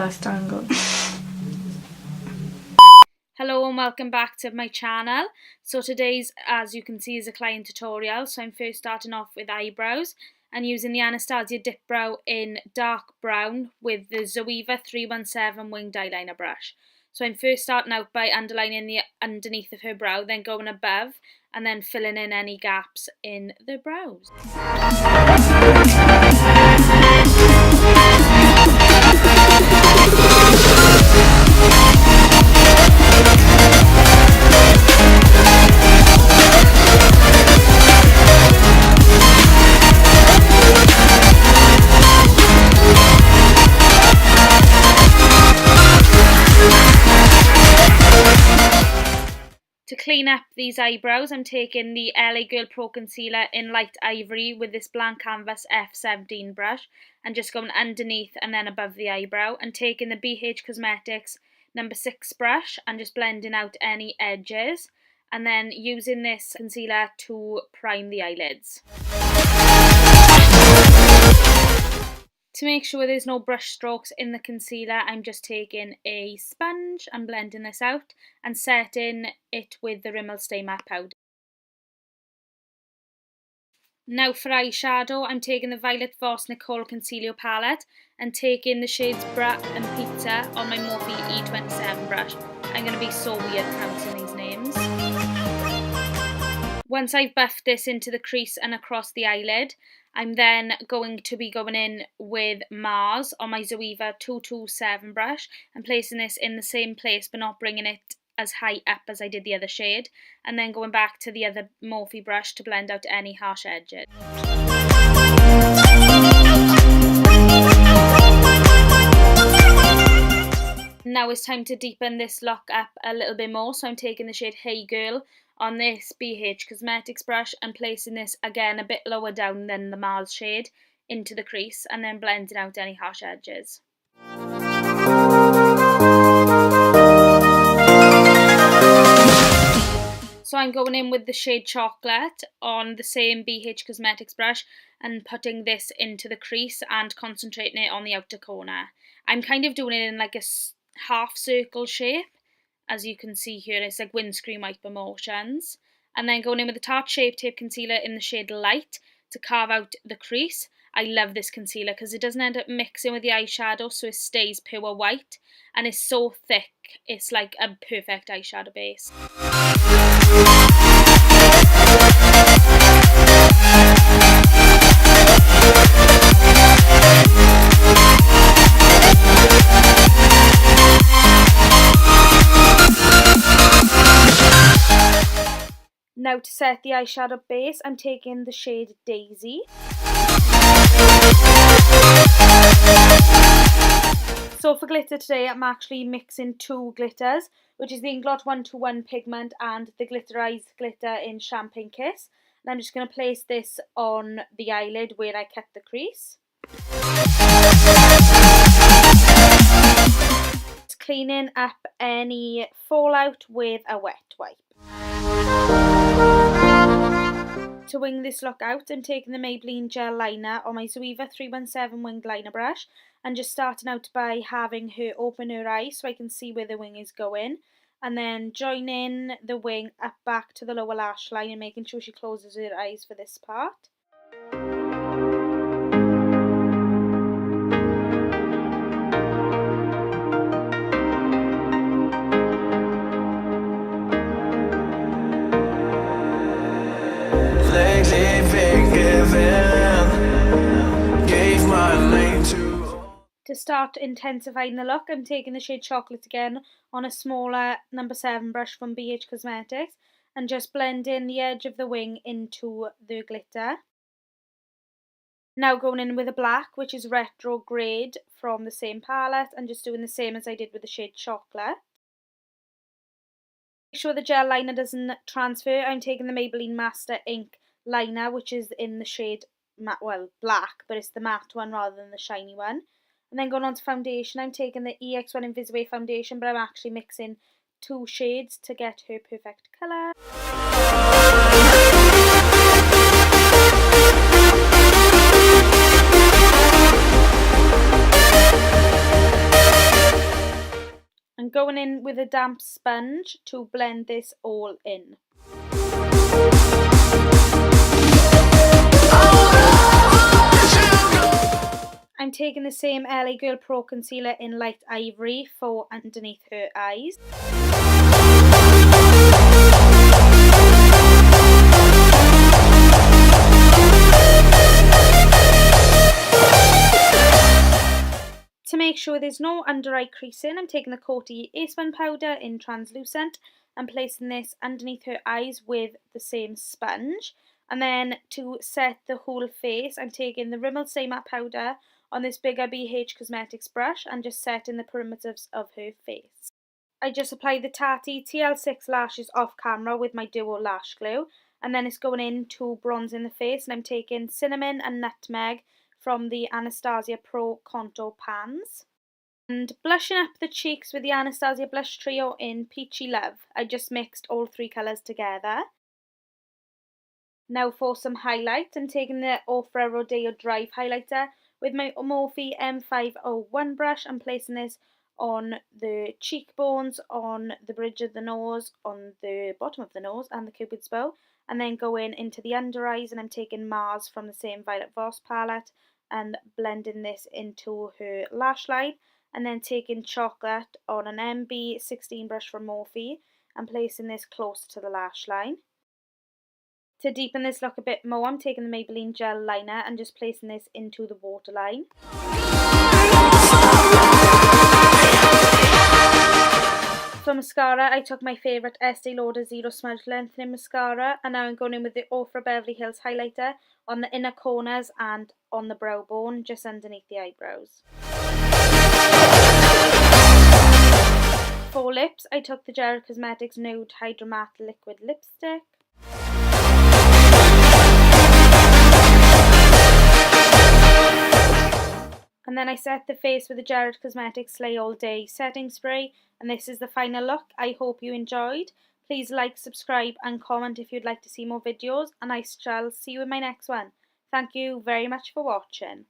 first angle. Hello and welcome back to my channel. So today's, as you can see, is a client tutorial. So I'm first starting off with eyebrows and using the Anastasia Dip Brow in dark brown with the Zoeva 317 winged eyeliner brush. So I'm first starting out by underlining the underneath of her brow, then going above and then filling in any gaps in the brows. To clean up these eyebrows, I'm taking the LA Girl Pro Concealer in Light Ivory with this blank canvas F17 brush and just going underneath and then above the eyebrow, and taking the BH Cosmetics No. 6 brush and just blending out any edges, and then using this concealer to prime the eyelids. To make sure there's no brush strokes in the concealer, I'm just taking a sponge and blending this out and setting it with the Rimmel Stay Matte powder. Now for eyeshadow, I'm taking the Violet Voss Nicole Concealer palette and taking the shades Brat and Pizza on my Morphe E27 brush. I'm going to be so weird pronouncing these names. Once I've buffed this into the crease and across the eyelid, I'm then going to be going in with Mars on my Zoeva 227 brush and placing this in the same place but not bringing it as high up as I did the other shade, and then going back to the other Morphe brush to blend out any harsh edges. Now it's time to deepen this look up a little bit more, so I'm taking the shade Hey Girl on this BH Cosmetics brush and placing this again a bit lower down than the Mars shade into the crease and then blending out any harsh edges. So I'm going in with the shade Chocolate on the same BH Cosmetics brush and putting this into the crease and concentrating it on the outer corner. I'm kind of doing it in like a half circle shape. As you can see here, it's like windscreen wiper motions. And then going in with the Tarte Shape Tape Concealer in the shade Light to carve out the crease. I love this concealer because it doesn't end up mixing with the eyeshadow, so it stays pure white. And it's so thick, it's like a perfect eyeshadow base. Now to set the eyeshadow base, I'm taking the shade Daisy. So for glitter today, I'm actually mixing two glitters, which is the Inglot 121 Pigment and the Glitterized Glitter in Champagne Kiss. And I'm just going to place this on the eyelid where I cut the crease. Just cleaning up any fallout with a wet wipe. To wing this look out, I'm taking the Maybelline Gel Liner on my Zoeva 317 winged liner brush and just starting out by having her open her eyes so I can see where the wing is going, and then joining the wing up back to the lower lash line and making sure she closes her eyes for this part. To start intensifying the look, I'm taking the shade Chocolate again on a smaller No. 7 brush from BH Cosmetics and just blending the edge of the wing into the glitter. Now going in with a black, which is Retrograde from the same palette, and just doing the same as I did with the shade Chocolate. Make sure the gel liner doesn't transfer. I'm taking the Maybelline Master Ink liner, which is in the shade matte, well, black, but it's the matte one rather than the shiny one. And then going on to foundation, I'm taking the EX1 Invisaway foundation, but I'm actually mixing two shades to get her perfect colour. I'm going in with a damp sponge to blend this all in. I'm taking the same LA Girl Pro Concealer in Light Ivory for underneath her eyes. To make sure there's no under eye creasing, I'm taking the Coty A-Spun powder in translucent and placing this underneath her eyes with the same sponge. And then to set the whole face, I'm taking the Rimmel Stay Matte powder on this bigger BH Cosmetics brush and just setting the perimeters of her face. I just applied the Tati TL6 lashes off camera with my Duo Lash Glue, and then it's going in to bronze in the face, and I'm taking Cinnamon and Nutmeg from the Anastasia Pro Contour Pans. And blushing up the cheeks with the Anastasia Blush Trio in Peachy Love. I just mixed all three colours together. Now for some highlight, I'm taking the Ofra Rodeo Drive highlighter with my Morphe M501 brush and placing this on the cheekbones, on the bridge of the nose, on the bottom of the nose and the Cupid's bow, and then going into the under eyes, and I'm taking Mars from the same Violet Voss palette and blending this into her lash line, and then taking Chocolate on an MB16 brush from Morphe and placing this closer to the lash line. To deepen this look a bit more, I'm taking the Maybelline Gel Liner and just placing this into the waterline. For mascara, I took my favourite Estee Lauder Zero Smudge Lengthening Mascara, and now I'm going in with the Ofra Beverly Hills highlighter on the inner corners and on the brow bone, just underneath the eyebrows. For lips, I took the Jared Cosmetics Nude Hydro Matte Liquid Lipstick. And then I set the face with the Jared Cosmetics Slay All Day setting spray, and this is the final look. I hope you enjoyed. Please like, subscribe and comment if you'd like to see more videos, and I shall see you in my next one. Thank you very much for watching.